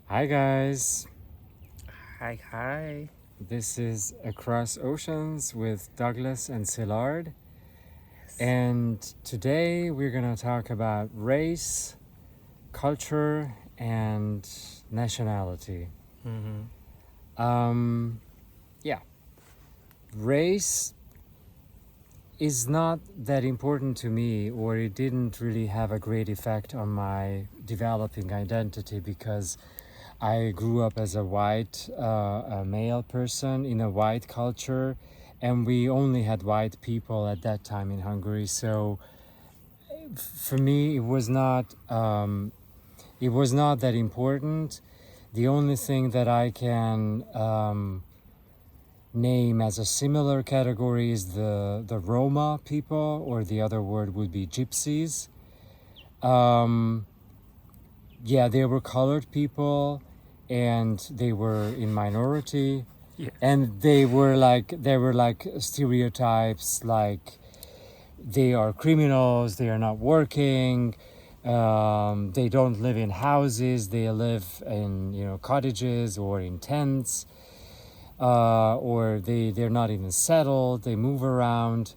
Hi guys, Hi, hi. this is Across Oceans with Douglas and Szilard, and today we're gonna talk about race, culture, and nationality. Um, yeah, race is not that important to me, or it didn't really have a great effect on my developing identity because I grew up as a white a male person in a white culture, and we only had white people at that time in Hungary. So for me, it was not that important. The only thing that I can name as a similar category is the Roma people, or the other word would be gypsies. Yeah, they were colored people, and they were in minority, Yes. and they were like stereotypes, like they are criminals, they are not working, they don't live in houses, they live in cottages or in tents, or they're not even settled, they move around.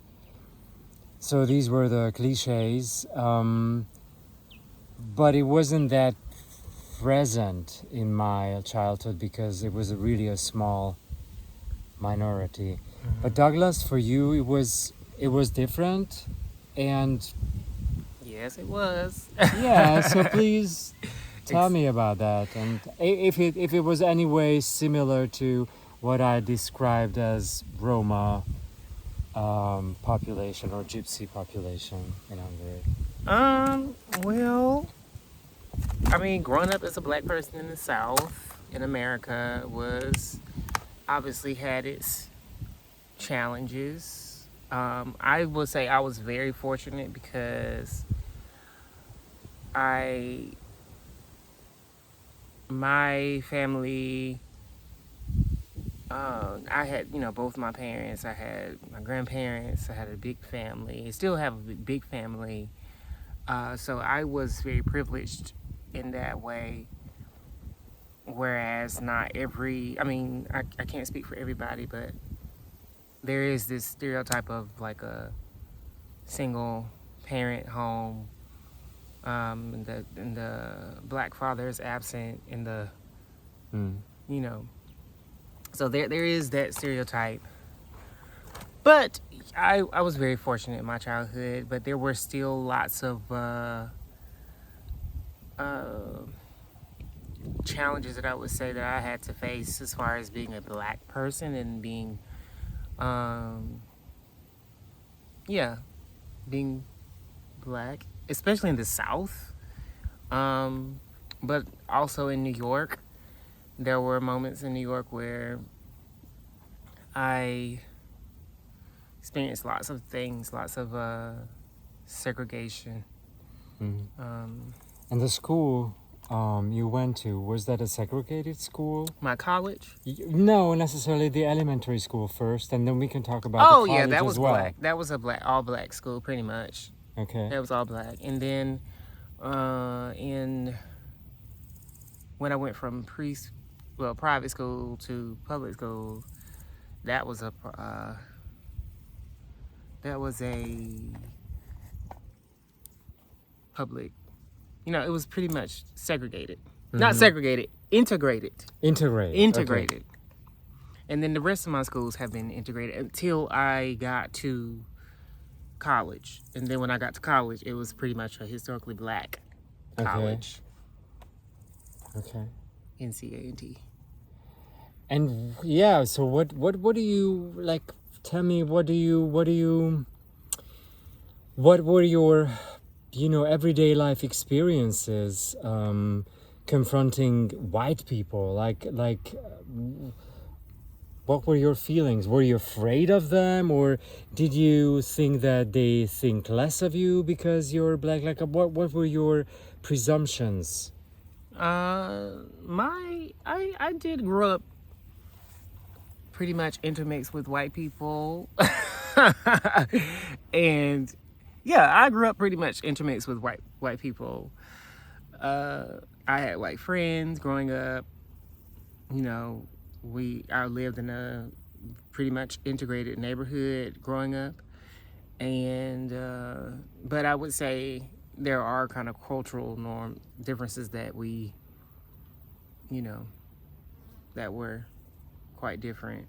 So these were the cliches, but it wasn't that present in my childhood because it was really a small minority. But Douglas, for you, it was different, and Yes, it was. yeah. So please tell Ex- me about that, and if it was any way similar to what I described as Roma population or Gypsy population in Hungary. well, growing up as a black person in the South in America was obviously had its challenges. I will say I was very fortunate because I, my family, I had, both my parents. I had my grandparents. I had a big family. I still have a big family. So I was very privileged in that way. Whereas not every, I can't speak for everybody, but there is this stereotype of like a single parent home, and the black father is absent in the, Mm. you know, so there is that stereotype. But I was very fortunate in my childhood, but there were still lots of uh, challenges that I would say that I had to face as far as being a black person and being, um, yeah, being black, especially in the South. Um, but also in New York, there were moments in New York where I experienced lots of things, lots of segregation. Mm. Um, And the school you went to, was that a segregated school? my college. No, necessarily the elementary school first, and then we can talk about the Oh yeah, college that as was well. black. That was a all black school, pretty much. Okay. That was all black. And then in when I went from private school to public school, that was a public. It was pretty much segregated. Not segregated, integrated. Integrated. Okay. Integrated. And then the rest of my schools have been integrated until I got to college. And then when I got to college, it was pretty much a historically black Okay. college. Okay. NCANT. And yeah, so what do you like? Tell me, what were your everyday life experiences confronting white people? What were your feelings? Were you afraid of them, or did you think that they think less of you because you're black? Like, what were your presumptions? I did grow up pretty much intermixed with white people. And yeah, I grew up pretty much intermixed with white people. I had white friends growing up. You know, I lived in a pretty much integrated neighborhood growing up, and but I would say there are kind of cultural norm differences that you know, that were quite different.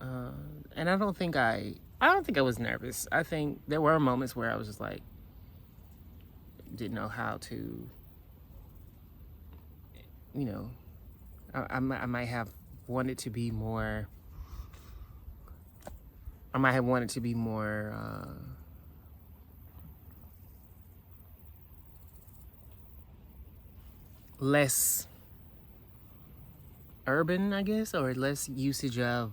And I don't think I was nervous. I think there were moments where I was just like, didn't know how to, you know, I might have wanted to be more. I might have wanted to be more less urban, I guess, or less usage of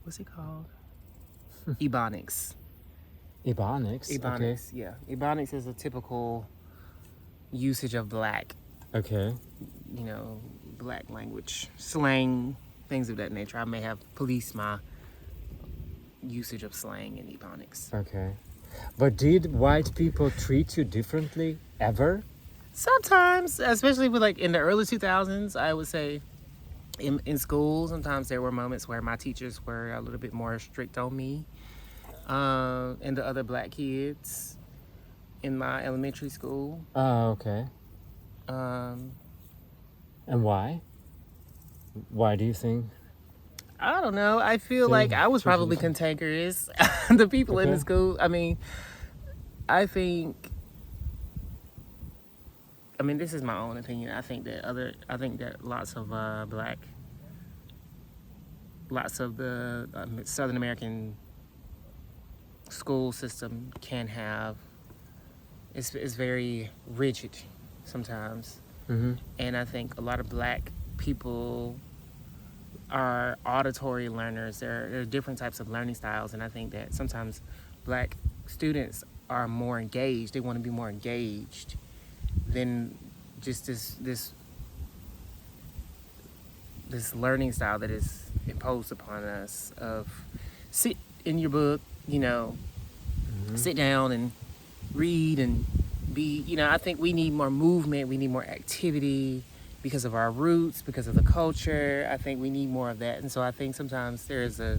what's it called? Ebonics. Ebonics. Okay. Yeah. Ebonics is a typical usage of black, Okay. you know, black language, slang, things of that nature. I may have policed my usage of slang and ebonics. Okay. But did white people treat you differently ever? Sometimes, especially with like in the early 2000s, I would say in school, sometimes there were moments where my teachers were a little bit more strict on me and the other black kids in my elementary school. Oh, okay. Um, And why? Why do you think? I don't know. I feel So, like I was treat you probably different. cantankerous. The people in the Okay. school, I mean, this is my own opinion. I think that lots of the Southern American school system can have, it's very rigid sometimes. Mm-hmm. And I think a lot of black people are auditory learners. There are different types of learning styles, and I think that sometimes black students are more engaged. They want to be more engaged than just this learning style that is imposed upon us of sit in your book, Mm-hmm. sit down and read and be, I think we need more movement, we need more activity because of our roots, because of the culture. I think we need more of that. And so I think sometimes there is a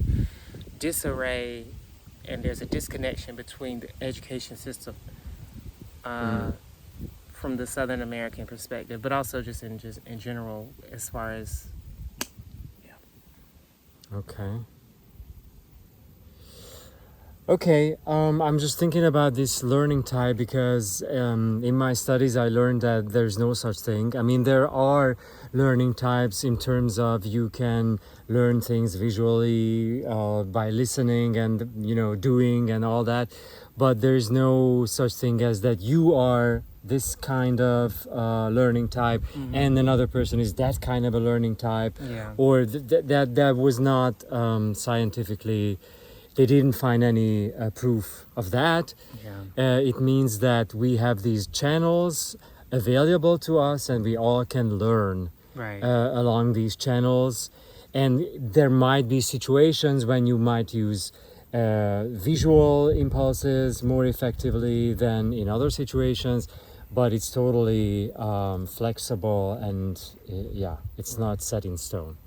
disarray and there's a disconnection between the education system from the Southern American perspective, but also just in general as far as Okay. Okay, I'm just thinking about this learning type because in my studies I learned that there's no such thing. I mean, there are learning types in terms of you can learn things visually by listening and, doing and all that, but there's no such thing as that you are this kind of learning type and another person is that kind of a learning type, or that was not scientifically. They didn't find any proof of that. It means that we have these channels available to us and we all can learn along these channels. And there might be situations when you might use visual impulses more effectively than in other situations, but it's totally flexible and it's not set in stone.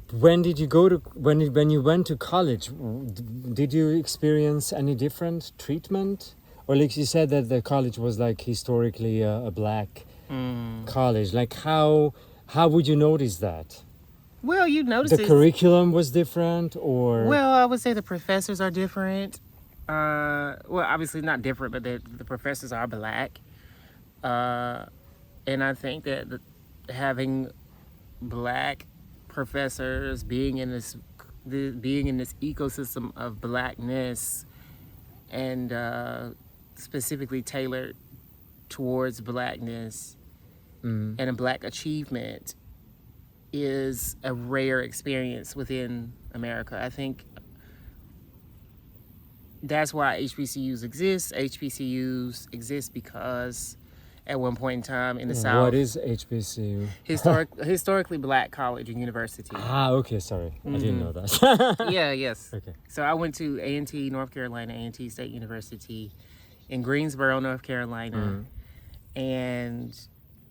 When did you go to when you went to college? Did you experience any different treatment, or like you said that the college was like historically a black college? Like how would you notice that? Well, you notice the curriculum was different, or well, I would say the professors are different. Well, obviously not different, but the professors are black, and I think that having black professors being in this ecosystem of blackness and specifically tailored towards blackness and a black achievement is a rare experience within America. I think that's why HBCUs exist. HBCUs exist because at one point in time in the South. What is HBCU? Historically Black College and University. Okay, sorry. I didn't know that. Yes. Okay. So I went to A&T, North Carolina, A&T State University in Greensboro, North Carolina. And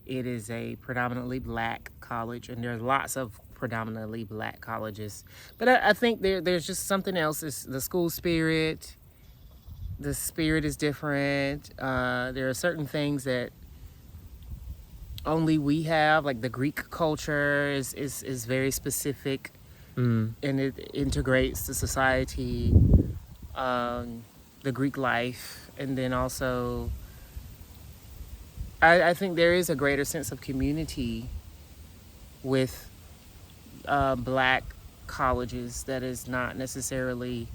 it is a predominantly Black college, and there's lots of predominantly Black colleges. But I think there's just something else. It's the school spirit. The spirit is different. There are certain things that only we have, like the Greek culture is very specific, and it integrates the society, the Greek life, and then also I think there is a greater sense of community with Black colleges that is not necessarily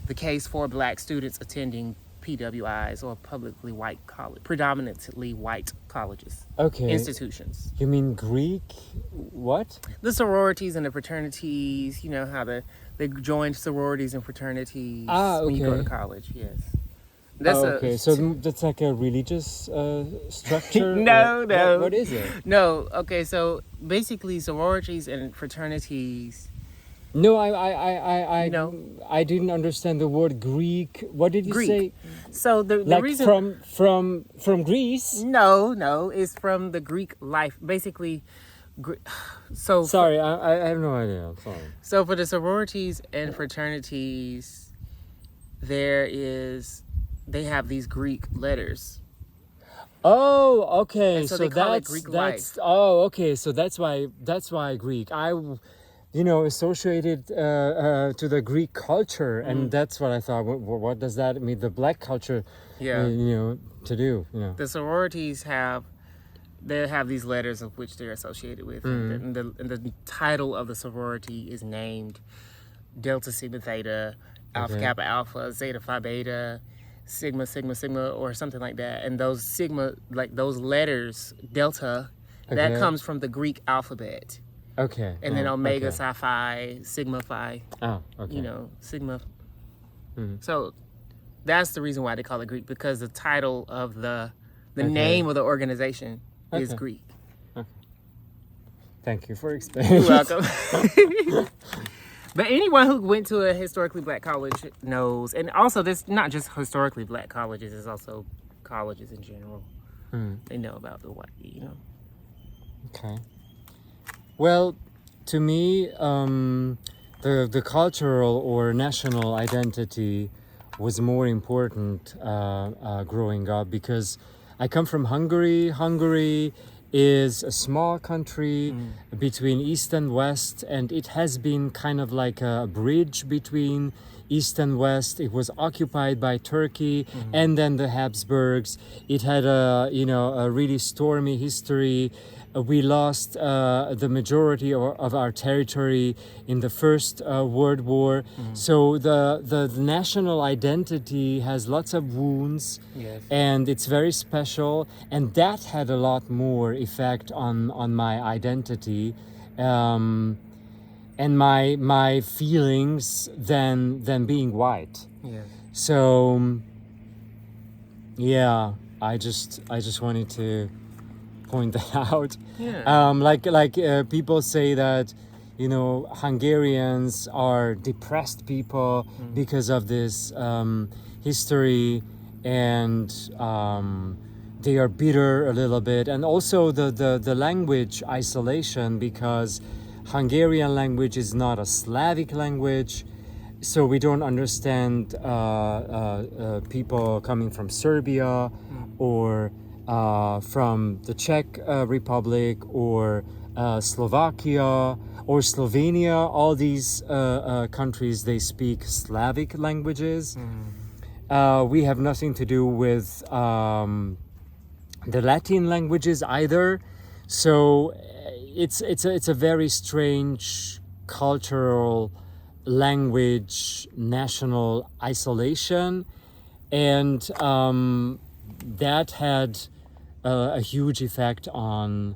the case for Black students attending PWIs or publicly white college, predominantly white colleges, institutions. You mean Greek? What? The sororities and the fraternities. You know how they join sororities and fraternities when you go to college. Yes. So that's like a religious structure? No. What is it? No. Okay, so basically sororities and fraternities. No, I didn't understand the word Greek. What did you say? So the like reason from Greece? No, it's from the Greek life. Basically, so sorry, I have no idea. I'm sorry. So for the sororities and fraternities, they have these Greek letters. Oh, okay. And so they call it Greek life. Oh, okay. So that's why Greek. I associated to the Greek culture, and that's what I thought. What does that mean? The Black culture, to do. The sororities have these letters of which they're associated with, and the title of the sorority is named Delta Sigma Theta, Alpha Kappa Alpha, Zeta Phi Beta, Sigma Sigma Sigma, or something like that. And those Sigma, like those letters, Delta, that comes from the Greek alphabet. Okay. And then Omega, Psi Phi, Sigma Phi. Oh, okay. Sigma. So that's the reason why they call it Greek, because the title of the name of the organization is Greek. Okay. Thank you for explaining. You're welcome. But anyone who went to a historically Black college knows, and also there's not just historically Black colleges, there's also colleges in general. They know about the white, Okay. Well, to me, the cultural or national identity was more important growing up, because I come from Hungary. Hungary is a small country between East and West, and it has been kind of like a bridge between East and West. It was occupied by Turkey and then the Habsburgs. It had a really stormy history. We lost the majority of our territory in the First World War. So the national identity has lots of wounds, and it's very special. And that had a lot more effect on my identity and my feelings than being white. So I just wanted to point that out. People say that Hungarians are depressed people because of this history, and they are bitter a little bit, and also the language isolation, because Hungarian language is not a Slavic language, so we don't understand people coming from Serbia or from the Czech Republic or Slovakia or Slovenia. All these countries, they speak Slavic languages. We have nothing to do with the Latin languages either. So it's a very strange cultural language national isolation, and that had a huge effect on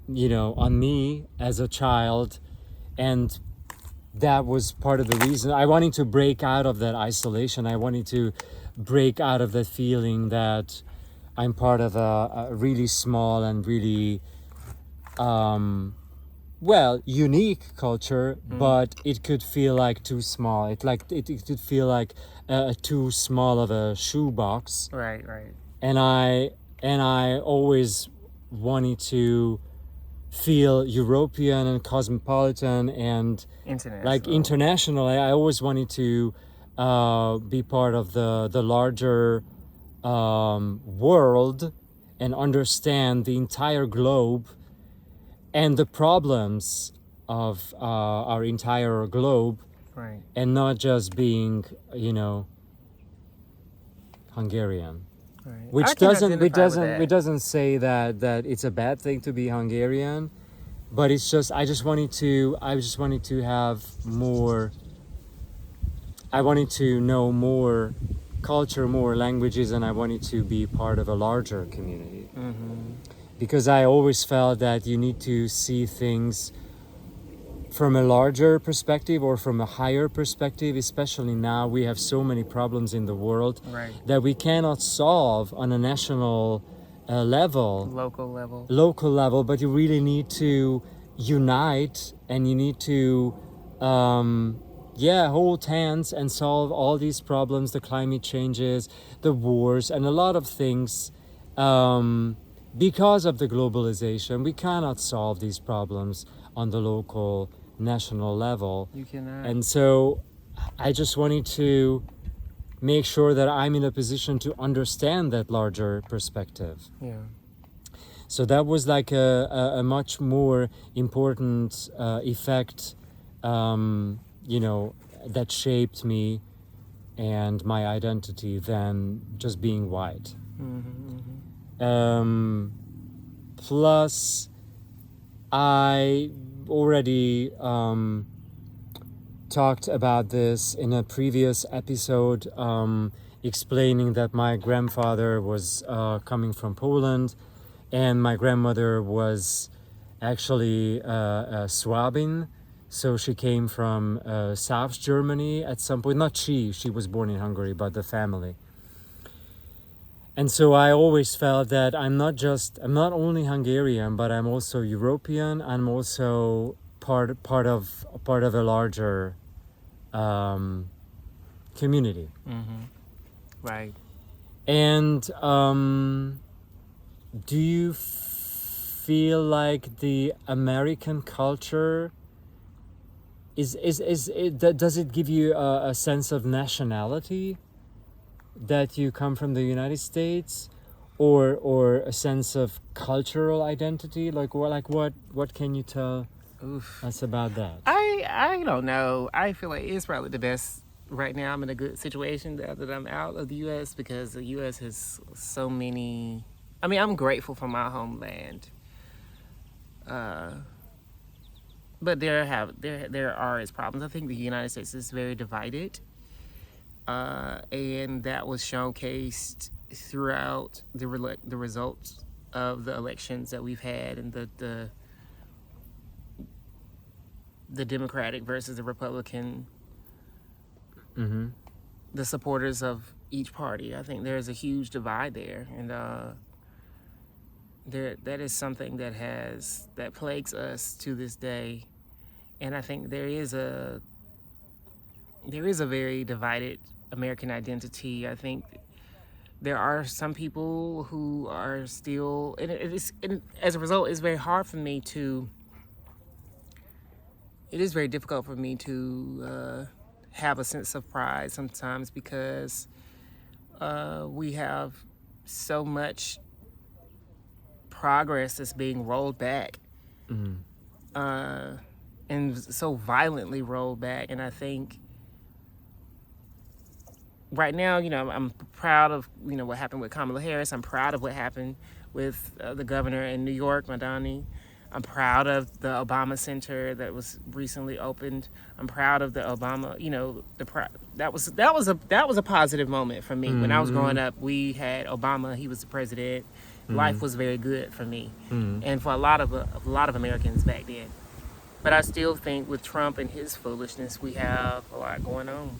me as a child, and that was part of the reason I wanted to break out of that isolation. I wanted to break out of that feeling that I'm part of a really small and really unique culture, but it could feel like too small. It could feel like too small of a shoebox. Right. And I always wanted to feel European and cosmopolitan and international. I always wanted to be part of the larger world and understand the entire globe and the problems of our entire globe, Right. and not just being, Hungarian. Right. Which I can doesn't identify with that. it doesn't say that it's a bad thing to be Hungarian, but it's just I just wanted to have more. I wanted to know more culture, more languages, and I wanted to be part of a larger community. Because I always felt that you need to see things from a larger perspective or from a higher perspective, especially now we have so many problems in the world that we cannot solve on a national local level, but you really need to unite, and you need to hold hands and solve all these problems, the climate changes, the wars, and a lot of things. Because of the globalization, we cannot solve these problems on the local, national level. You cannot. And so I just wanted to make sure that I'm in a position to understand that larger perspective. Yeah. So that was like a much more important effect, that shaped me and my identity than just being white. Plus, I already talked about this in a previous episode, explaining that my grandfather was coming from Poland, and my grandmother was actually Swabin, so she came from South Germany at some point. Not she was born in Hungary, but the family. And so I always felt that I'm not only Hungarian, but I'm also European. I'm also part of a larger community. Right. And do you feel like the American culture does it give you a sense of nationality? That you come from the United States, or a sense of cultural identity? Like what can you tell us about that? I don't know. I feel like it's probably the best right now. I'm in a good situation that I'm out of the U.S. because the U.S. has so many. I mean, I'm grateful for my homeland. But there are its problems. I think the United States is very divided. And that was showcased throughout the results of the elections that we've had, and the Democratic versus the Republican, the supporters of each party. I think there's a huge divide there, and that is something that plagues us to this day. And I think there is a very divided American identity. I think there are some people who are still, and as a result, it's very hard for me to. It is very difficult for me to have a sense of pride sometimes, because we have so much progress that's being rolled back, and so violently rolled back. And I think right now, I'm proud of, what happened with Kamala Harris. I'm proud of what happened with the governor in New York, Madani. I'm proud of the Obama Center that was recently opened. I'm proud of the Obama, that was a positive moment for me. When I was growing up, we had Obama. He was the president. Life was very good for me, and for a lot of Americans back then. But I still think with Trump and his foolishness, we have a lot going on.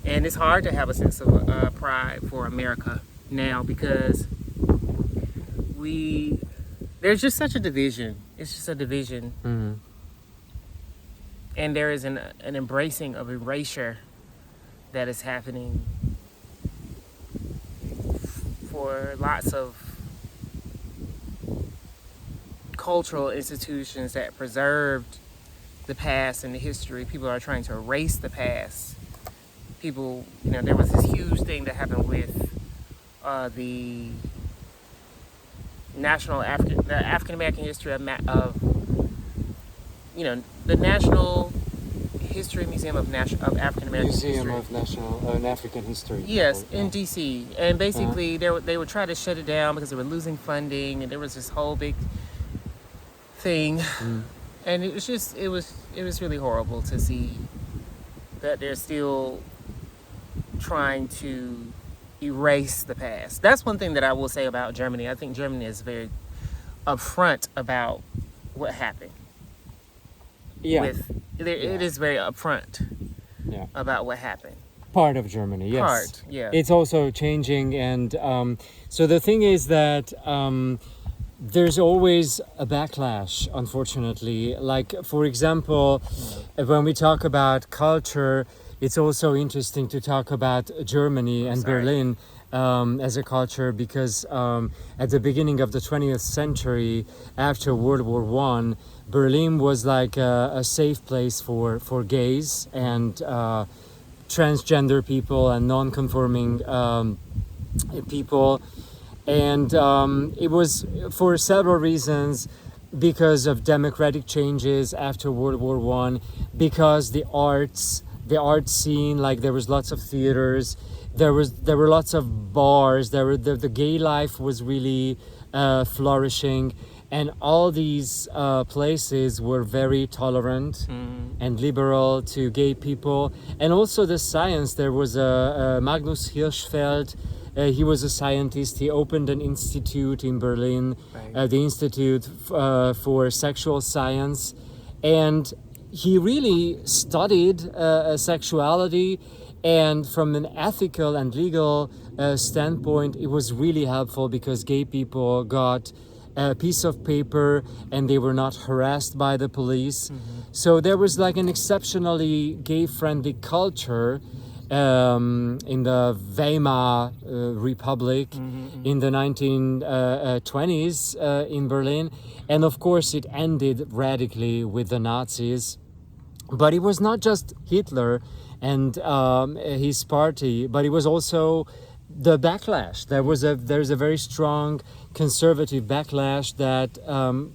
And it's hard to have a sense of pride for America now, because there's just such a division. It's just a division. Mm-hmm. And there is an embracing of erasure that is happening for lots of cultural institutions that preserved the past and the history. People are trying to erase the past. People, there was this huge thing that happened with the African American history of the National History Museum of African American History. Museum of National and African History. Yes, in D.C. And basically, they would try to shut it down because they were losing funding, and there was this whole big thing, and it was really horrible to see that they're still trying to erase the past. That's one thing that I will say about Germany. I think Germany is very upfront about what happened. Yeah. It is very upfront about what happened. Part of Germany, yes. Part, yeah. It's also changing, and so the thing is that there's always a backlash, unfortunately. Like, for example, when we talk about culture, it's also interesting to talk about Germany and Berlin as a culture, because at the beginning of the 20th century, after World War I, Berlin was like a safe place for gays and transgender people and non-conforming people. And it was for several reasons, because of democratic changes after World War I, because the art scene, like there was lots of theaters, there were lots of bars, the gay life was really flourishing, and all these places were very tolerant and liberal to gay people. And also the science, there was a Magnus Hirschfeld. He was a scientist. He opened an institute in Berlin, the Institute for Sexual Science, and he really studied sexuality. And from an ethical and legal standpoint, it was really helpful, because gay people got a piece of paper and they were not harassed by the police. So there was like an exceptionally gay-friendly culture in the Weimar Republic in the 1920s in Berlin. And of course it ended radically with the Nazis. But it was not just Hitler and his party, but it was also the backlash. There's a very strong conservative backlash that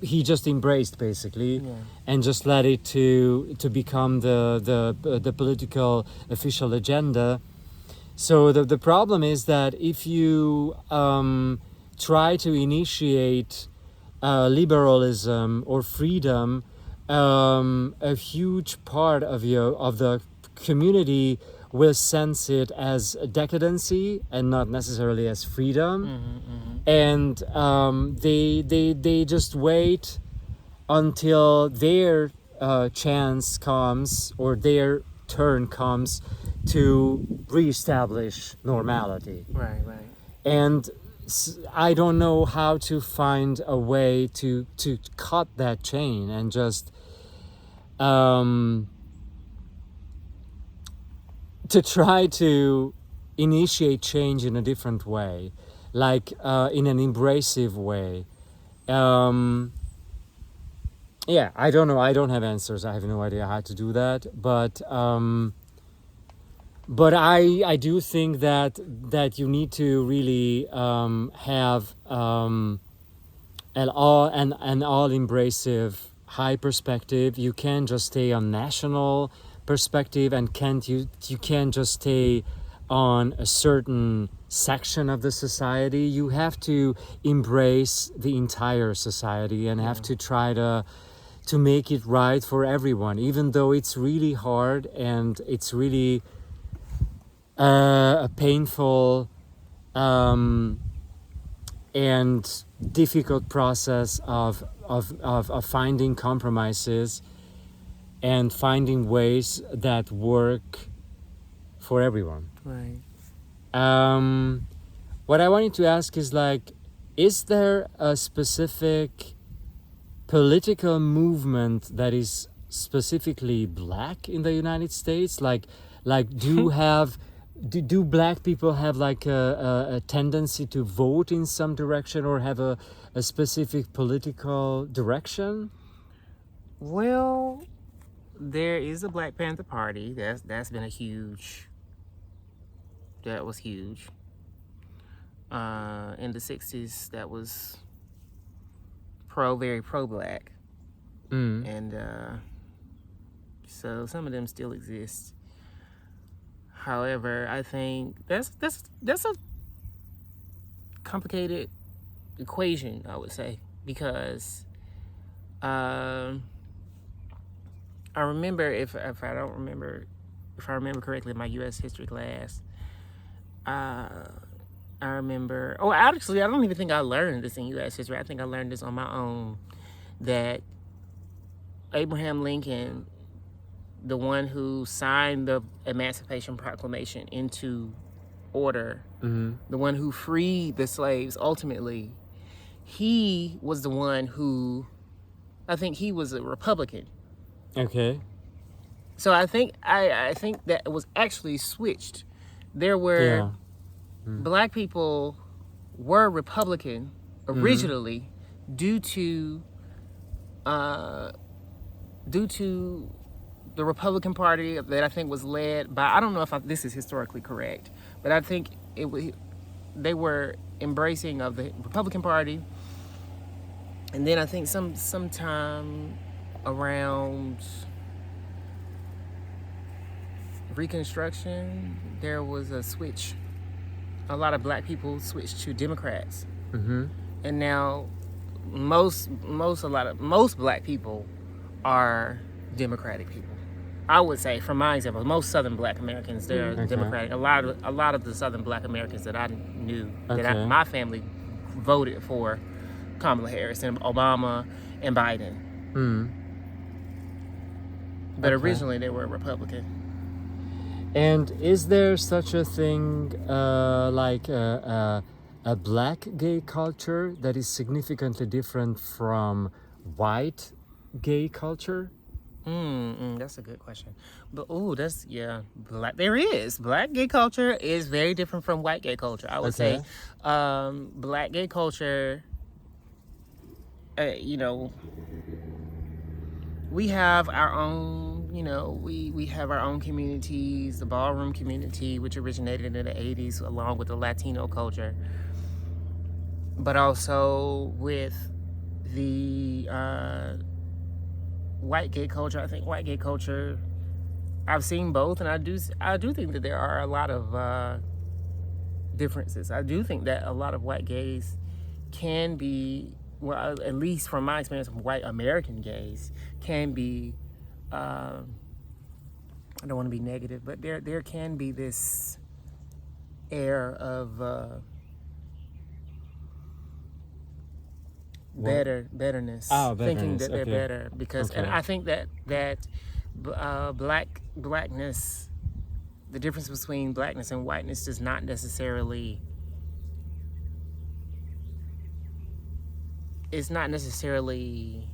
he just embraced, basically, and just let it to become the political official agenda. So the problem is that if you try to initiate liberalism or freedom, a huge part of the community will sense it as decadency and not necessarily as freedom. And they just wait until their chance comes, or their turn comes, to reestablish normality. Right. And I don't know how to find a way to cut that chain and just to try to initiate change in a different way, like in an embracive way. I don't know. I don't have answers. I have no idea how to do that. But I do think that you need to really have an all embracive high perspective. You can't just stay on national perspective, and you can't just stay on a certain section of the society. You have to embrace the entire society and have to try to make it right for everyone, even though it's really hard and it's really a painful and difficult process of finding compromises and finding ways that work for everyone. Right. What I wanted to ask is, like, is there a specific political movement that is specifically black in the United States? Like do black people have like a tendency to vote in some direction or have a specific political direction? Well, there is a Black Panther Party. That's been that was huge. In the 60s, that was very pro-black. And so some of them still exist. However, I think that's a complicated equation, I would say, because I remember if I remember correctly in my U.S. history class, I remember. Oh, actually, I don't even think I learned this in U.S. history. I think I learned this on my own. That Abraham Lincoln, the one who signed the Emancipation Proclamation into order, the one who freed the slaves ultimately, he was the one who, I think he was a Republican. Okay. So I think that it was actually switched. There were black people were Republican originally due to the Republican Party that I think was led by, I don't know if this is historically correct, but I think they were embracing of the Republican Party, and then I think sometime around Reconstruction, there was a switch. A lot of black people switched to Democrats, and now most black people are Democratic people. I would say, from my example, most Southern Black Americans, they're Democratic. A lot of the Southern Black Americans that I knew, my family voted for Kamala Harris and Obama and Biden. But originally they were Republican. And is there such a thing like a black gay culture that is significantly different from white gay culture? That's a good question. But there is. Black gay culture is very different from white gay culture. I would say black gay culture, we have our own, we have our own communities, the ballroom community, which originated in the 80s along with the Latino culture. But also with the white gay culture. I think white gay culture, I've seen both, and I do think that there are a lot of differences. I do think that a lot of white gays can be, well, at least from my experience with white American gays, can be, I don't want to be negative, but there can be this air of betterness, thinking that they're better because, and I think that blackness, the difference between blackness and whiteness does not necessarily. It's not necessarily.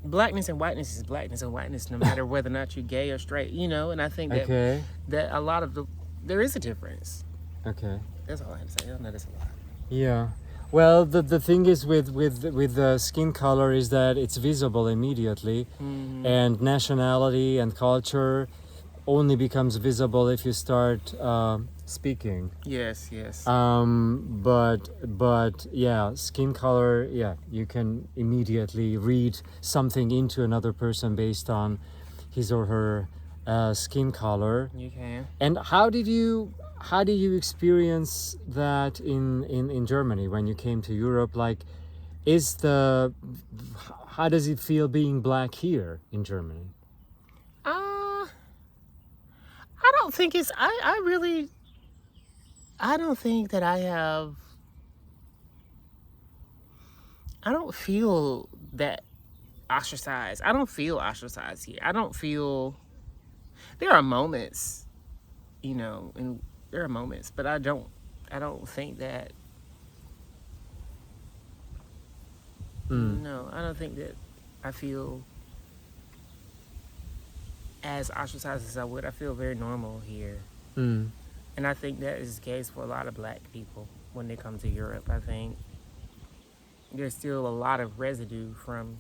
Blackness and whiteness is blackness and whiteness, no matter whether or not you're gay or straight, And I think that a lot of there is a difference. Okay. That's all I have to say. I know that's a lot. Yeah. Well, the thing is with the skin color is that it's visible immediately, and nationality and culture only becomes visible if you start speaking. Yes. But yeah, skin color, you can immediately read something into another person based on his or her skin color. You can. And how did you experience that in Germany when you came to Europe? Like, how does it feel being black here in Germany? I don't think it's. I don't think that I have. I don't feel that ostracized. I don't feel ostracized here. I don't feel. There are moments and there are moments, but I don't think that. No, I don't think that I feel as ostracized as I would. I feel very normal here. And I think that is the case for a lot of black people when they come to Europe. I think there's still a lot of residue from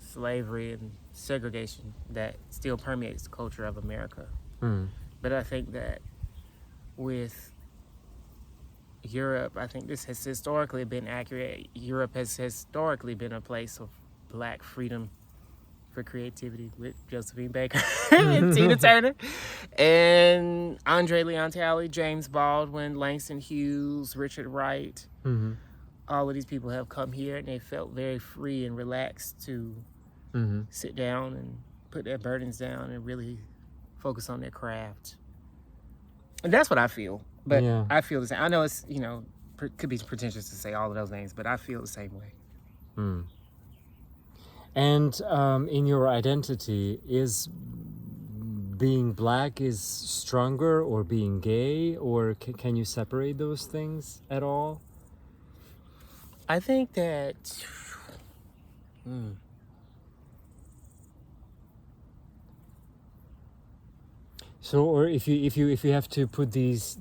slavery and segregation that still permeates the culture of America. But I think that with Europe, I think this has historically been accurate. Europe has historically been a place of black freedom for creativity with Josephine Baker and Tina Turner and Andre Leon Talley, James Baldwin, Langston Hughes, Richard Wright. All of these people have come here and they felt very free and relaxed to sit down and put their burdens down and really focus on their craft. And that's what I feel. But Yeah. I feel the same. I know it's, could be pretentious to say all of those things, but I feel the same way. And in your identity, is being black is stronger, or being gay, or can you separate those things at all? I think that So, or if you have to put these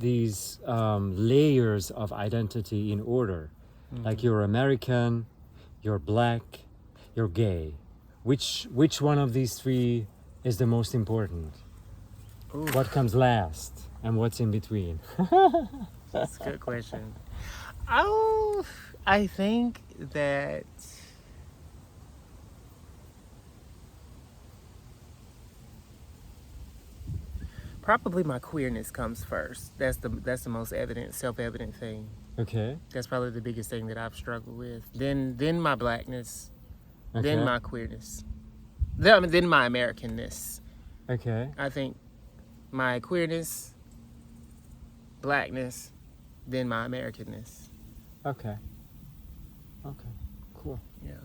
layers of identity in order, like you're American, you're black, you're gay, which one of these three is the most important? Ooh. What comes last, and what's in between? That's a good question. Oh, I think that probably my queerness comes first. That's the most evident, self-evident thing. Okay. That's probably the biggest thing that I've struggled with. Then my blackness, Okay. then my queerness, then my Americanness. Okay. I think my queerness, blackness, then my Americanness. Okay. Okay. Cool. Yeah.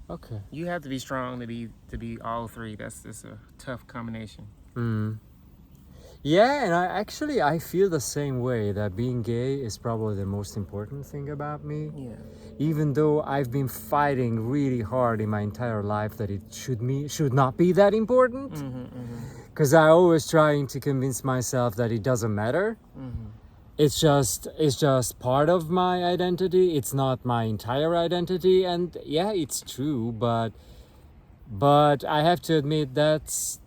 Okay. You have to be strong to be all three. That's just a tough combination. Yeah, and I feel the same way, that being gay is probably the most important thing about me. Yeah. Even though I've been fighting really hard in my entire life that it should not be that important, because I always trying to convince myself that it doesn't matter. It's just part of my identity. It's not my entire identity, and yeah, it's true. But I have to admit that's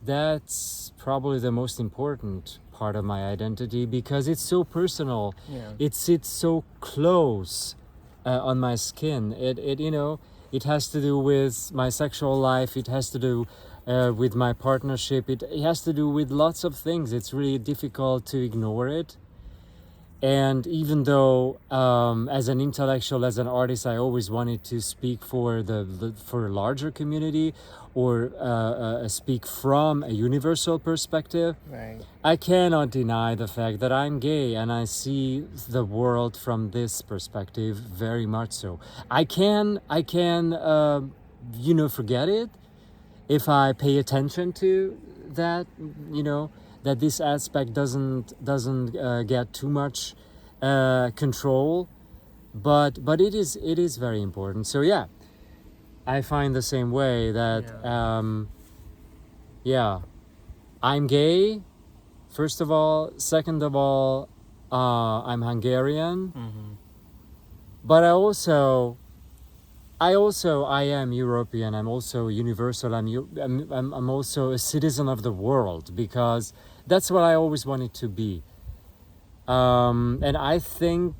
probably the most important part of my identity, because it's so personal. Yeah. It sits so close on my skin. It has to do with my sexual life. It has to do with my partnership. It has to do with lots of things. It's really difficult to ignore it. And even though, as an intellectual, as an artist, I always wanted to speak for a larger community, or speak from a universal perspective, Right. I cannot deny the fact that I'm gay, and I see the world from this perspective very much so. I can forget it if I pay attention to that, that this aspect doesn't get too much control, but it is very important. So yeah, I find the same way that I'm gay, first of all. Second of all, I'm Hungarian, but I am European. I'm also universal. I'm also a citizen of the world, because that's what I always wanted to be. And I think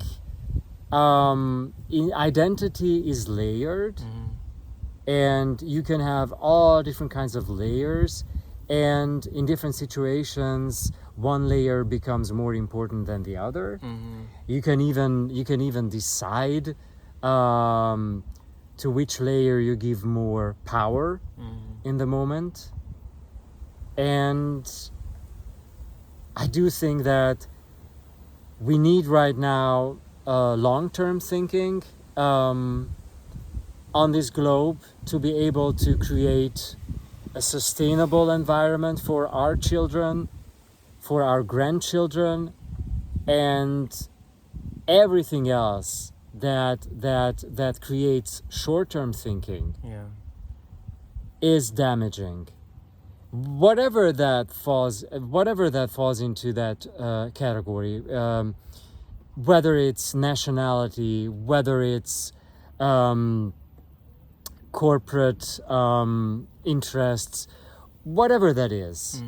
identity is layered, and you can have all different kinds of layers, and in different situations, one layer becomes more important than the other. You can even decide to which layer you give more power in the moment. And I do think that we need right now long-term thinking on this globe to be able to create a sustainable environment for our children, for our grandchildren, and everything else that creates short-term thinking Yeah. is damaging. Whatever that falls into that category, whether it's nationality, whether it's corporate interests, whatever that is,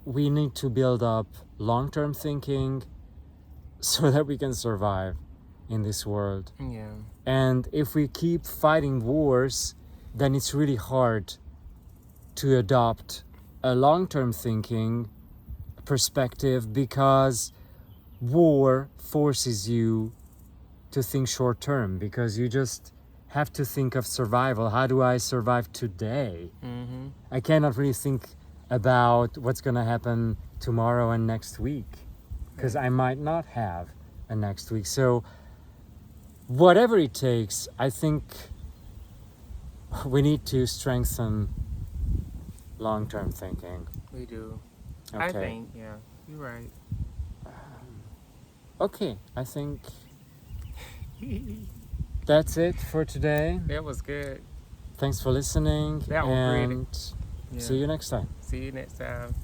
we need to build up long-term thinking so that we can survive in this world. Yeah. And if we keep fighting wars, then it's really hard to adopt a long-term thinking perspective, because war forces you to think short-term, because you just have to think of survival. How do I survive today? Mm-hmm. I cannot really think about what's going to happen tomorrow and next week, because I might not have a next week. So whatever it takes, I think we need to strengthen long-term thinking. We do. Okay. I think, yeah, you're right. Okay, I think that's it for today. That was good. Thanks for listening, That was and pretty. Yeah. see you next time. See you next time.